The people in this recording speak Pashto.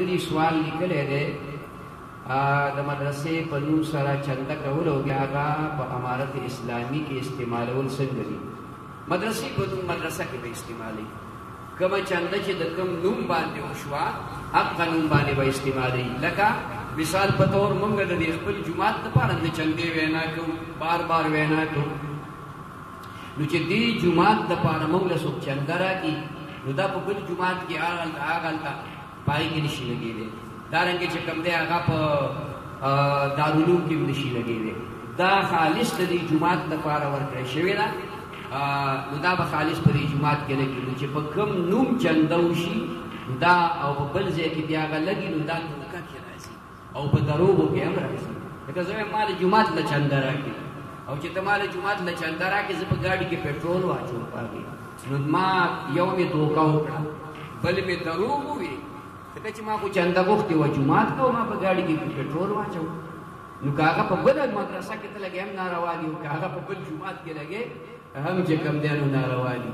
ملګري سوال لیکلی دی د مدرسې په نوم سره چنده کول او بیا هغه په امارت اسلامي کې استعمالول څنګه دي؟ مدرسې په نوم مدرسه کې به استعمالوي، کومه چنده چې د کوم نوم باندې وشوه هغه نوم باندې به استعمالوي. لکه مثال په طور موږ د دې خپل جومات دپاره د چندې وینا کوو، بار بار وینا کوو، نو چې دې جومات دپاره موږ له څوک چنده راکړي نو دا په بل جومات کې هغلته پای کې نشي لګېدی، دارنګې چې کوم دی هغه په دارالعلوم کې هم نشي لګېدی. دا خالص د دې جومات دپاره ورکړی شوې ده، نو دا به خالص په دې جومات کې لګي. نو چې په کوم نوم چنده وشي دا او په بل ځای کې بیا هغه لګي نو دا دوکه کې راځي او په دروغو کې هم راځي. لکه زه وایم ما له جومات له چنده راکړي او چې ته ما له جومات له چنده راکړې زه په ګاډي کې پټرول واچوم په هغې، نو ما یو مې دوکه وکړه بل مې دروغ وویل، ځکه چې ما خو چنده غوښتې وه جومات ته ما په ګاډي کې پټرول واچوم. نو که هغه په بله مدرسه کې ته لګې هم ناروا دي او که هغه په بل جومات کې لګې هم چې کوم دی نو ناروا دي.